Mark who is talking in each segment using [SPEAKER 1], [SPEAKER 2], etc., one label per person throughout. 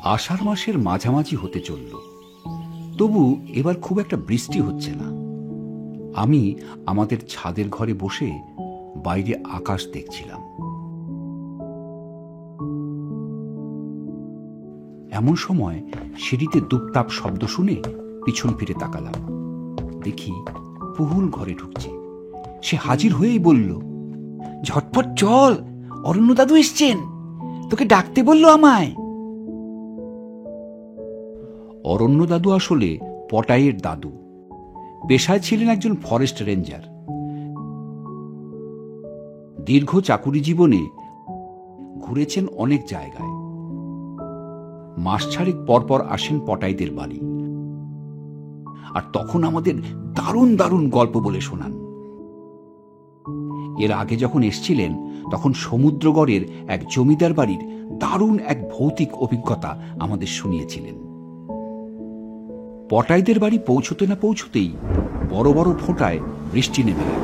[SPEAKER 1] আষাঢ় মাসের মাঝামাঝি হতে চলল, তবু এবার খুব একটা বৃষ্টি হচ্ছে না। আমি আমাদের ছাদের ঘরে বসে বাইরে আকাশ দেখছিলাম। এমন সময় সিঁড়িতে দুপতাপ শব্দ শুনে পিছন ফিরে তাকালাম। দেখি পুহুল ঘরে ঢুকছে। সে হাজির হয়েই বলল,
[SPEAKER 2] ঝটপট চল, অরণ্য দাদু এসছেন, তোকে ডাকতে বললো আমায়।
[SPEAKER 1] অরণ্য দাদু আসলে পটাইয়ের দাদু। পেশায় ছিলেন একজন ফরেস্ট রেঞ্জার। দীর্ঘ চাকুরি জীবনে ঘুরেছেন অনেক জায়গায়। মাস ছাড়েক পরপর আসেন পটাইদের বাড়ি, আর তখন আমাদের দারুণ দারুণ গল্প বলে শোনান। এর আগে যখন এসছিলেন তখন সমুদ্রগড়ের এক জমিদার বাড়ির দারুণ এক ভৌতিক অভিজ্ঞতা আমাদের শুনিয়েছিলেন। পটাইদের বাড়ি পৌঁছতে না পৌঁছতেই বড় বড় ফোঁটায় বৃষ্টি নেমে গেল।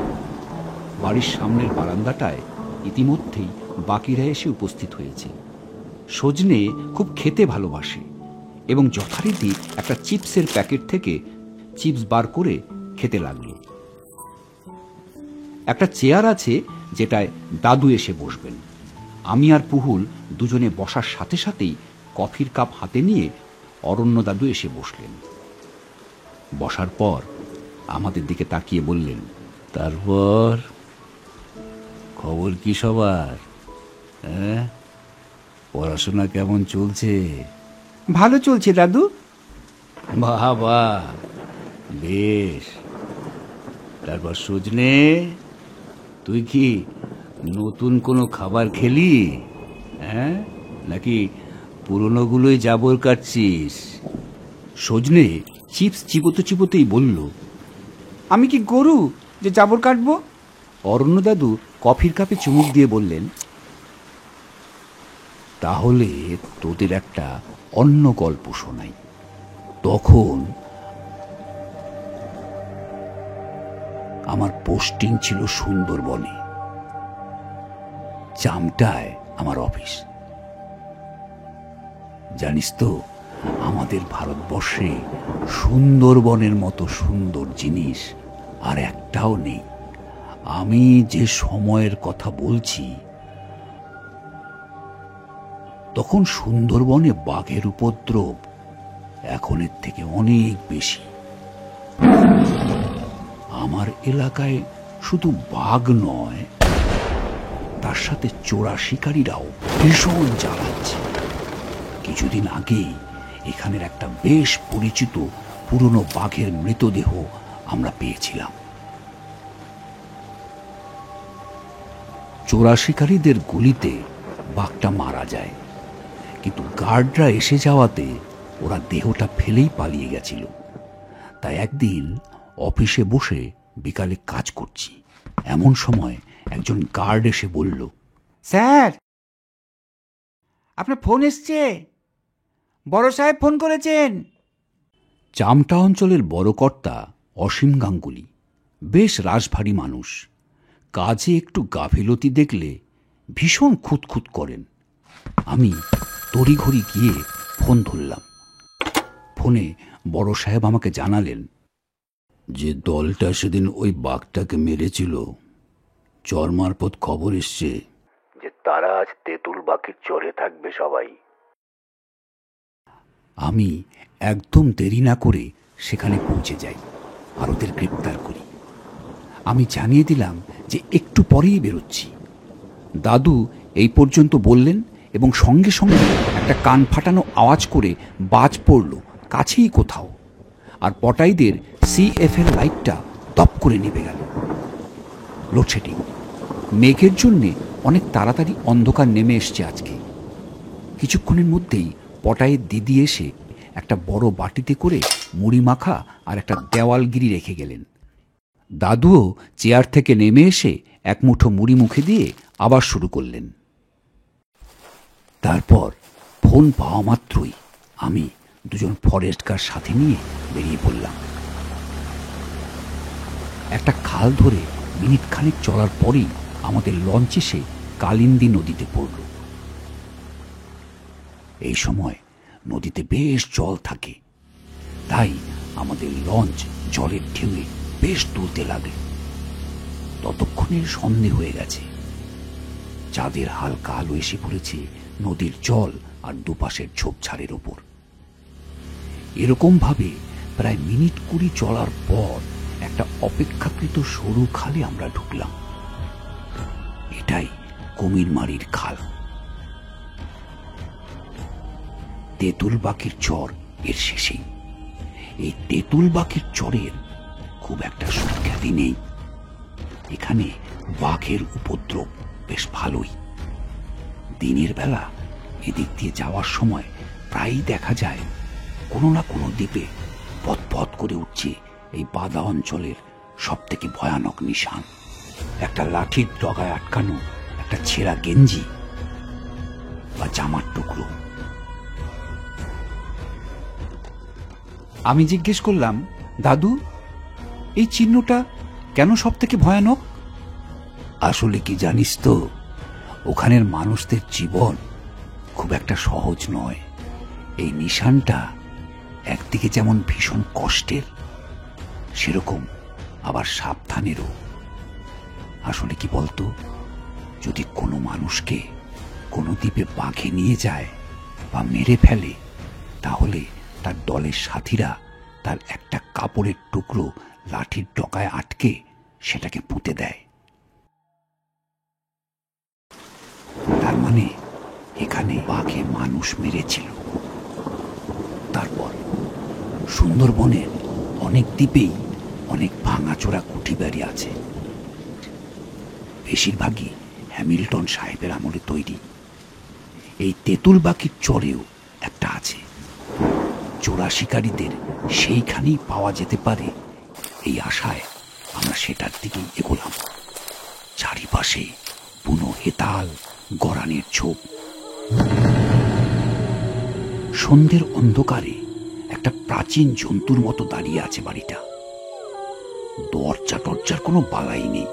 [SPEAKER 1] বাড়ির সামনের বারান্দাটায় ইতিমধ্যেই বাকিরা এসে উপস্থিত হয়েছে। সজনে খুব খেতে ভালোবাসে এবং যথারীতি একটা চিপসের প্যাকেট থেকে চিপস বার করে খেতে লাগলো। একটা চেয়ার আছে যেটায় দাদু এসে বসবেন। আমি আর পুহুল দুজনে বসার সাথে সাথেই কফির কাপ হাতে নিয়ে অরণ্য দাদু এসে বসলেন। বসার পর আমাদের দিকে তাকিয়ে বললেন,
[SPEAKER 3] তারপর খবর কি সবার? পড়াশোনা কেমন চলছে?
[SPEAKER 2] ভালো চলছে দাদু।
[SPEAKER 3] বাহ বাহ, বেশ। তারপর সজনে, তুই কি নতুন কোনো খাবার খেলি? নাকি পুরনোগুলোই জাবর কাটছিস?
[SPEAKER 1] সজনে চিপস চিবোতে চিবোতেই বলল,
[SPEAKER 2] আমি কি গরু যে জাবর কাটবো?
[SPEAKER 1] অরণ্য দাদু কফির কাপে চুমুক দিয়ে বললেন, তাহলে তোদের একটা অন্য গল্প শোনাই। তখন আমার পোস্টিং ছিল সুন্দরবনে। চামটায় আমার অফিস। জানিস তো, আমাদের ভারতবর্ষে সুন্দরবনের মতো সুন্দর জিনিস আর একটাও নেই। আমি যে সময়ের কথা বলছি, তখন সুন্দরবনে বাঘের উপদ্রব এখনের থেকে অনেক বেশি। আমার এলাকায় শুধু বাঘ নয়, তার সাথে চোরা শিকারীরাও ভীষণ জ্বালাচ্ছে। কিছুদিন আগেই এখানের একটা বেশ পরিচিত পুরনো বাঘের মৃতদেহ আমরা পেয়েছিলাম। চোরা শিকারীদের গুলিতে বাঘটা মারা যায়, কিন্তু গার্ডরা এসে যাওয়াতে ওরা দেহটা ফেলেই পালিয়ে গেছিল। তাই একদিন অফিসে বসে বিকালে কাজ করছি, এমন সময় একজন গার্ড এসে বলল,
[SPEAKER 2] স্যার, আপনার ফোন এসছে, বড় সাহেব ফোন করেছেন।
[SPEAKER 1] চামটা অঞ্চলের বড় কর্তা অসীম গাঙ্গুলি বেশ রাশভারী মানুষ। কাজে একটু গাফিলতি দেখলে ভীষণ খুঁতখুত করেন। আমি তড়িঘড়ি গিয়ে ফোন ধরলাম। ফোনে বড় সাহেব আমাকে জানালেন, যে দলটা সেদিন ওই বাঘটাকে মেরেছিল, চর মারফত খবর এসছে যে তারা আজ তেঁতুল বাঘের চরে থাকবে সবাই। আমি একদম দেরি না করে সেখানে পৌঁছে যাই আর ওদের গ্রেপ্তার করি। আমি জানিয়ে দিলাম যে একটু পরেই বেরোচ্ছি। দাদু এই পর্যন্ত বললেন এবং সঙ্গে সঙ্গে একটা কান ফাটানো আওয়াজ করে বাজ পড়ল কাছেই কোথাও, আর পটাইদের সিএফের লাইটটা দপ করে নিভে গেল। লোডশেডিং। মেঘের জন্যে অনেক তাড়াতাড়ি অন্ধকার নেমে এসছে আজকে। কিছুক্ষণের মধ্যেই পটাইয়ের দিদি এসে একটা বড় বাটিতে করে মুড়ি মাখা আর একটা দেওয়ালগিরি রেখে গেলেন। দাদুও চেয়ার থেকে নেমে এসে এক মুঠো মুড়ি মুখে দিয়ে আবার শুরু করলেন। তারপর ফোন পাওয়া মাত্রই আমি দুজন ফরেস্ট গার্ড সাথে নিয়ে বেরিয়ে পড়লাম। একটা খাল ধরে মিনিট খানেক চলার পরেই আমাদের লঞ্চ এসে কালিন্দী নদীতে পড়ল। এই সময় নদীতে বেশ জল থাকে, তাই আমাদের লঞ্চ জলের ঢেউয়ে বেশ দুলতে লাগে। ততক্ষণে সন্ধে হয়ে গেছে। চাঁদের হালকা আলো এসে পড়েছে নদীর জল আর দুপাশের ঝোপঝাড়ের ওপর। এরকম ভাবে প্রায় মিনিট 20 চলার পর একটা অপেক্ষাকৃত সরু খালে আমরা ঢুকলাম। এটাই কুমিরমারির খাল। তেঁতুলবাকির চর এর শেষেই। এই তেঁতুলবাকির চরের খুব একটা সুখ্যাতি নেই। এখানে বাঘের উপদ্রব বেশ ভালোই। দিনের বেলা এদিক দিয়ে যাওয়ার সময় প্রায়ই দেখা যায় কোনো না কোনো দ্বীপে পথ করে উঠছে এই বাদা অঞ্চলের সব থেকে ভয়ানক নিশান। একটা লাঠির ডগায় আটকানো একটা ছেঁড়া গেঞ্জি বা জামার টুকরো।
[SPEAKER 2] আমি জিজ্ঞেস করলাম, দাদু, এই চিহ্নটা কেন সব থেকে ভয়ানক?
[SPEAKER 1] আসলে কি জানিস তো, ওখানের মানুষদের জীবন খুব একটা সহজ নয়। এই নিশানটা একদিকে যেমন ভীষণ কষ্টের, সেরকম আবার সাবধানেরও। আসলে কি বলতো, যদি কোনো মানুষকে কোনো দ্বীপে বাঘে নিয়ে যায় বা মেরে ফেলে, তাহলে তার দলের সাথীরা তার একটা কাপড়ের টুকরো লাঠির ডগায় আটকে সেটাকে পুঁতে দেয়। তার মানে এখানে বাঘে মানুষ মেরেছিল। তারপর সুন্দরবনের অনেক দ্বীপেই অনেক ভাঙাচোরা কুঠি বাড়ি আছে। বেশিরভাগই হ্যামিল্টন সাহেবের আমলে তৈরি। এই তেঁতুলবাকির চরেও একটা আছে। চোরা শিকারীদের সেইখানেই পাওয়া যেতে পারে এই আশায় আমরা সেটার দিকেই এগোলাম। চারিপাশে বুনো হেতাল, গরানের ঝোপ। সন্ধ্যের অন্ধকারে একটা প্রাচীন জন্তুর মতো দাঁড়িয়ে আছে বাড়িটা। দরজা টরজার কোনো বালাই নেই।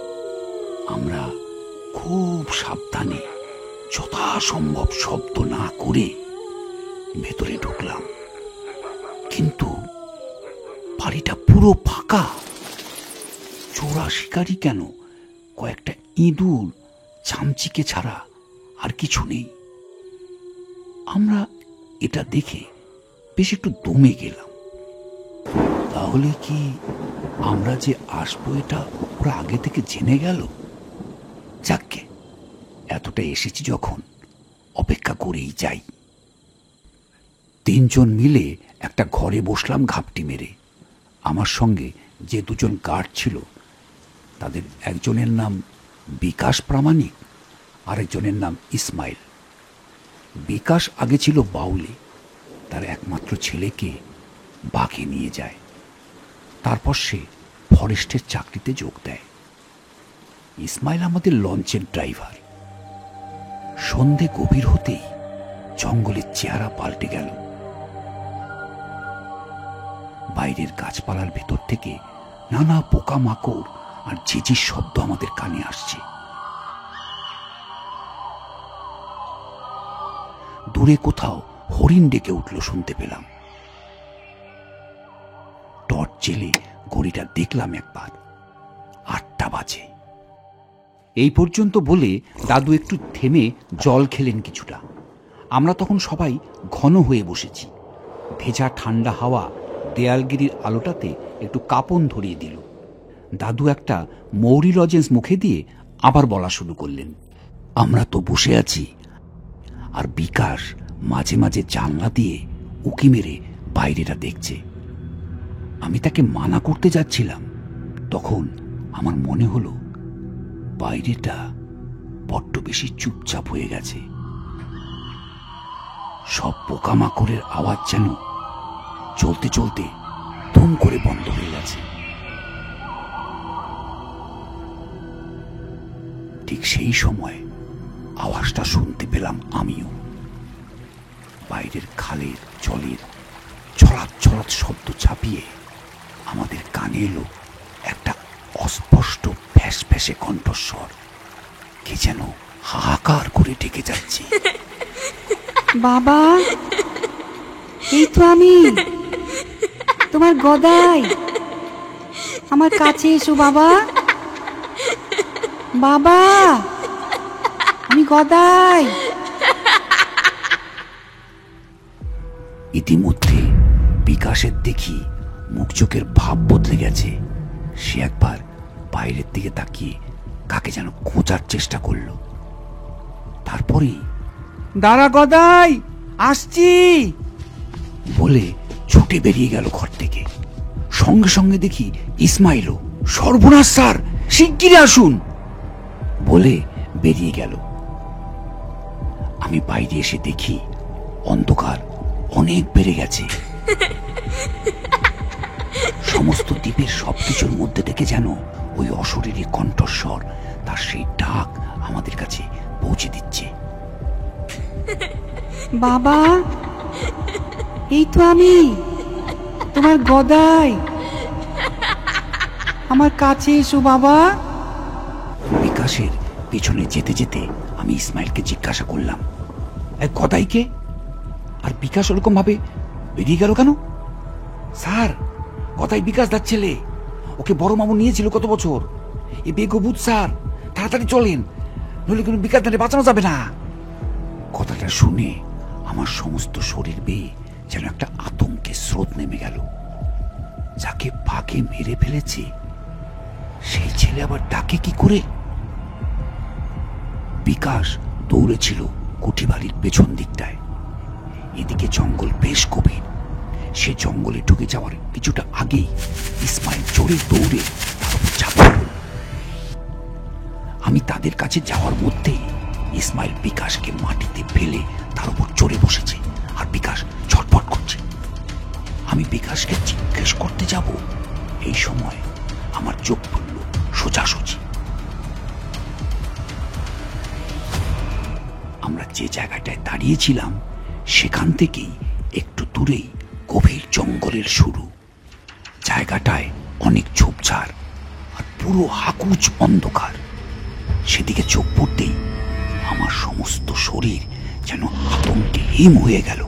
[SPEAKER 1] আমরা খুব সাবধানে যথাসম্ভব শব্দ না করে ভেতরে ঢুকলাম, কিন্তু বাড়িটা পুরো ফাঁকা। চোরা শিকারি কেন, কয়েকটা ইঁদুর, চামচিকে ছাড়া আর কিছু নেই। আমরা এটা দেখে বেশ একটু দমে গেলাম। তাহলে কি আমরা যে আসবো এটা ওরা আগে থেকে জেনে গেল? যাকগে, এতটা এসেছি যখন, অপেক্ষা করেই যাই। 3 জন মিলে একটা ঘরে বসলাম ঘাপটি মেরে। আমার সঙ্গে যে 2 জন গার্ড ছিল, তাদের একজনের নাম বিকাশ প্রামাণিক, আরেকজনের নাম ইসমাইল। বিকাশ আগে ছিল বাউলে, তার একমাত্র ছেলেকে বাঘে নিয়ে যায়। তারপর সে ফরেস্টের চাকরিতে যোগ দেয়। ইসমাইল আমাদের লঞ্চের ড্রাইভার। সন্ধে গভীর হতেই জঙ্গলের চেহারা পাল্টে গেল। বাইরের গাছপালার ভেতর থেকে নানা পোকামাকড় আর ঝিঝির শব্দ আমাদের কানে আসছে। দূরে কোথাও হরিণ ডেকে উঠল শুনতে পেলাম। টর্চ জেলে ঘড়িটা দেখলাম একবার, 8টা বাজে।
[SPEAKER 2] এই পর্যন্ত বলে দাদু একটু থেমে জল খেলেন কিছুটা। আমরা তখন সবাই ঘন হয়ে বসেছি। ভেজা ঠান্ডা হাওয়া দেয়ালগিরির আলোটাতে একটু কাঁপন ধরিয়ে দিল। দাদু একটা মৌরি লজেন্স মুখে দিয়ে আবার বলা শুরু করলেন,
[SPEAKER 1] আমরা তো বসে আছি, আর বিকাশ মাঝে মাঝে জানলা দিয়ে উকি মেরে বাইরেটা দেখছে। আমি তাকে মানা করতে যাচ্ছিলাম, তখন আমার মনে হলো বাইরেটা বড্ড বেশি চুপচাপ হয়ে গেছে। সব পোকামাকড়ের আওয়াজ যেন চলতে চলতে ধুম করে বন্ধ হয়ে গেছে। ঠিক সেই সময় আওয়াজটা শুনতে পেলাম আমিও। বাইরের খালের জলের ছড়াৎ ছড়াৎ শব্দ ছাপিয়ে আমাদের কানে এলো একটা অস্পষ্ট ফ্যাস ফ্যাসে কণ্ঠস্বর। কি যেন হাহাকার করে ডেকে যাচ্ছে,
[SPEAKER 4] বাবা, এই তো আমি, তোমার গদাই। আমার কাছে এসো বাবা। বাবা, আমি গদাই।
[SPEAKER 1] ইতিমধ্যে বিকাশের দেখি মুখ চোখের ভাব বদলে গেছে। সে একবার বাইরের দিকে তাকিয়ে কাকে যেন খোঁজার চেষ্টা করলো। তারপরেই
[SPEAKER 2] দাঁড়া গদাই, আসছি
[SPEAKER 1] বলে ছুটে বেরিয়ে গেল ঘর থেকে। সঙ্গে সঙ্গে দেখি ইসমাইলও। সর্বনাশ স্যার, শিগগিরই আসুন বলে বেরিয়ে গেল। আমি বাইরে এসে দেখি অন্ধকার অনেক বেড়ে গেছে। সমস্ত দ্বীপের সবকিছুর মধ্যে থেকে যেন ওই অশরীরী কণ্ঠস্বর তার সেই ডাক আমাদের কাছে পৌঁছে দিচ্ছে।
[SPEAKER 4] বাবা, এই তো আমি, তোমার গদাই। আমার কাছে এসো বাবা।
[SPEAKER 1] বিকাশের পিছনে যেতে যেতে আমি ইসমাইলকে জিজ্ঞাসা করলাম, এক গদাইকে? আর বিকাশ ওরকম ভাবে বেরিয়ে গেল কেন? স্যার, গদাই বিকাশ দার ছেলে। ওকে বড় মামু নিয়েছিল কত বছর। এ বেগবুত স্যার, তাড়াতাড়ি চলেন, নইলে কিন্তু বিকাশ দাঁড়ে বাঁচানো যাবে না। কথাটা শুনে আমার সমস্ত শরীর বেয়ে যেন একটা আতঙ্কের স্রোত নেমে গেল। যাকে ফাঁকে মেরে ফেলেছে সেই ছেলে আবার ডাকে কি করে? বিকাশ দৌড়েছিল কুঠিবাড়ির পেছন দিকটায়। এদিকে জঙ্গল বেশ গভীর। সে জঙ্গলে ঢুকে যাওয়ার কিছুটা আগেই ইসমাইল জোরে দৌড়ে তার উপর ঝাঁপিয়ে পড়ল। আমি তাদের কাছে যাওয়ার মধ্যেই ইসমাইল বিকাশকে মাটিতে ফেলে তার উপর চড়ে বসেছে, আর বিকাশ ছটফট করছে। আমি বিকাশকে জিজ্ঞেস করতে যাব, এই সময় আমার চোখ পড়ল সোজাসুজি। আমরা যে জায়গাটায় দাঁড়িয়েছিলাম সেখান থেকেই একটু দূরেই গভীর জঙ্গলের শুরু। জায়গাটায় অনেক ঝোপঝাড় আর পুরো হাকুচ অন্ধকার। সেদিকে চোখ পড়তেই আমার সমস্ত শরীর যেন আতঙ্কে হিম হয়ে গেল।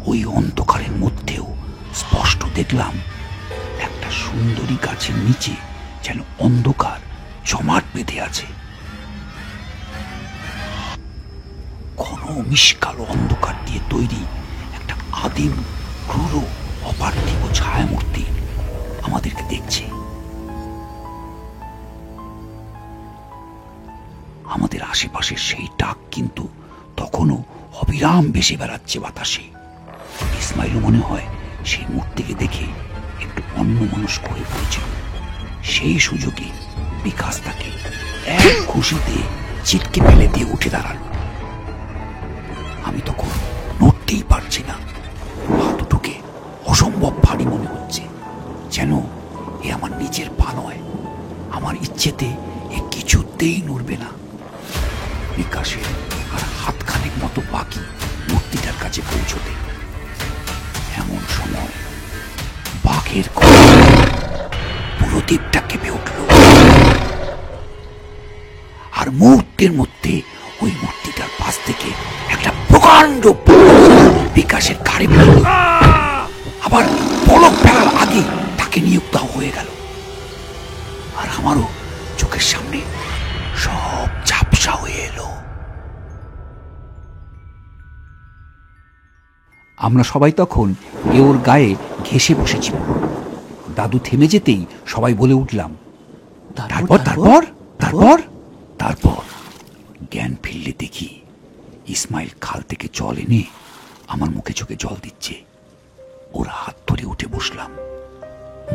[SPEAKER 1] ওই অন্ধকারের মধ্যেও স্পষ্ট দেখলাম একটা সুন্দরী গাছের নিচে যেন অন্ধকার জমাট বেঁধে আছে। ঘন মিষ্কালো অন্ধকার দিয়ে তৈরি একটা আদিম ক্রূর অপার্থিব ছায়ামূর্তি আমাদেরকে দেখছে। আমাদের আশেপাশের সেই ডাক কিন্তু তখনও অবিরাম ভেসে বেড়াচ্ছে বাতাসে। ইসমাইলও মনে হয় সেই মূর্তিকে দেখে একটু অন্যমনস্ক হয়ে পড়েছিল। সেই সুযোগে বিকাশ তাকে এক খুশিতে চিটকে ফেলে দিয়ে উঠে দাঁড়াল। আমি তখন নড়তেই পারছি না। পা দুটোকে অসম্ভব ভারী মনে হচ্ছে, যেন এ আমার নিজের পা নয়। আমার ইচ্ছেতে এ কিছুতেই নড়বে না। বিকাশের আর হাতখানেক মতো বাকি মূর্তিটার কাছে পৌঁছতে। এমন সময় বাঘের পুরো দ্বীপটা কেঁপে উঠল। আর মুহূর্তের মধ্যে ওই মূর্তিটার পাশ থেকে একটা প্রকাণ্ড বিকাশের ঘাড়ে ফেলল। আবার পলক ফেলার আগে তাকে নিয়ে উদাও হয়ে গেল। আর আমারও চোখের সামনে সব ঝাপসা হয়ে এলো।
[SPEAKER 2] আমরা সবাই তখন এ ওর গায়ে ঘেঁষে বসেছিল। দাদু থেমে যেতেই সবাই বলে উঠলাম,
[SPEAKER 1] তারপর তারপর তারপর তারপর জ্ঞান ফিরলে দেখি ইসমাইল খাল থেকে জল এনে আমার মুখে চোখে জল দিচ্ছে। ওর হাত ধরে উঠে বসলাম।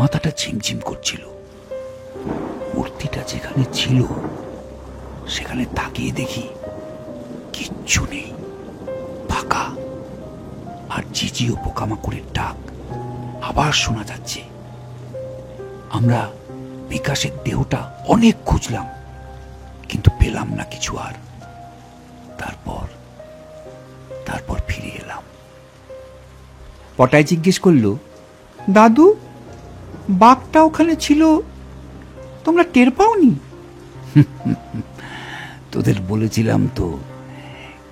[SPEAKER 1] মাথাটা ঝিমঝিম করছিল। মূর্তিটা যেখানে ছিল সেখানে তাকিয়ে দেখি কিচ্ছু নেই, ফাঁকা। আর ঝিঝিও পোকামাকড়ের ডাক আবার শোনা যাচ্ছে। আমরা বিকাশের দেহটা অনেক খুঁজলাম, কিন্তু পেলাম না কিছু আর। তারপর তারপর ফিরে এলাম।
[SPEAKER 2] পটায় জিজ্ঞেস করল, দাদু, বাঘটা ওখানে ছিল, তোমরা টের পাওনি?
[SPEAKER 1] তোদের বলেছিলাম তো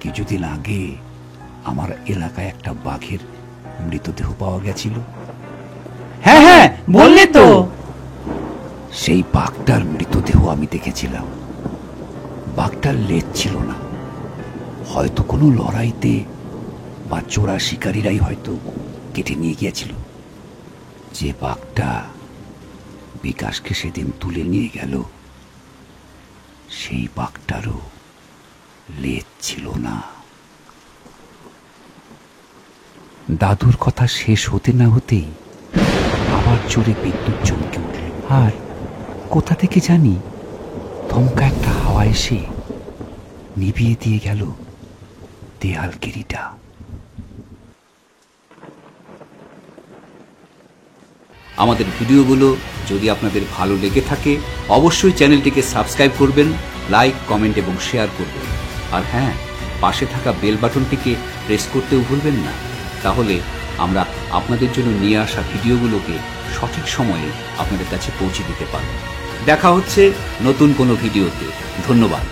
[SPEAKER 1] কিছুদিন আগে আমার এলাকায় একটা বাঘের মৃতদেহ পাওয়া গেছিল?
[SPEAKER 2] হ্যাঁ হ্যাঁ, বললে তো।
[SPEAKER 1] সেই বাঘটার মৃতদেহ আমি দেখেছিলাম। বাঘটার লেজ ছিল না, হয়তো কোনো লড়াইতে বা চোরা শিকারীরাই হয়তো কেটে নিয়ে গিয়েছিল। যে বাঘটা বিকাশকে সেদিন তুলে নিয়ে গেল, সেই বাঘটারও লেজ ছিল না। দাদুর কথা শেষ হতে না হতেই আবার জোরে বিদ্যুৎ চমকে উঠল, আর কোথা থেকে জানি থমকা একটা হাওয়া এসে নিভিয়ে দিয়ে গেল দেয়ালগিরিটা।
[SPEAKER 3] আমাদের ভিডিওগুলো যদি আপনাদের ভালো লেগে থাকে অবশ্যই চ্যানেলটিকে সাবস্ক্রাইব করবেন, লাইক, কমেন্ট এবং শেয়ার করবেন। আর হ্যাঁ, পাশে থাকা বেল বাটনটিকে প্রেস করতেও ভুলবেন না। তাহলে আমরা আপনাদের জন্য নিয়ে আসা ভিডিওগুলোকে সঠিক সময়ে আপনাদের কাছে পৌঁছে দিতে পারব। দেখা হচ্ছে নতুন কোনো ভিডিওতে। ধন্যবাদ।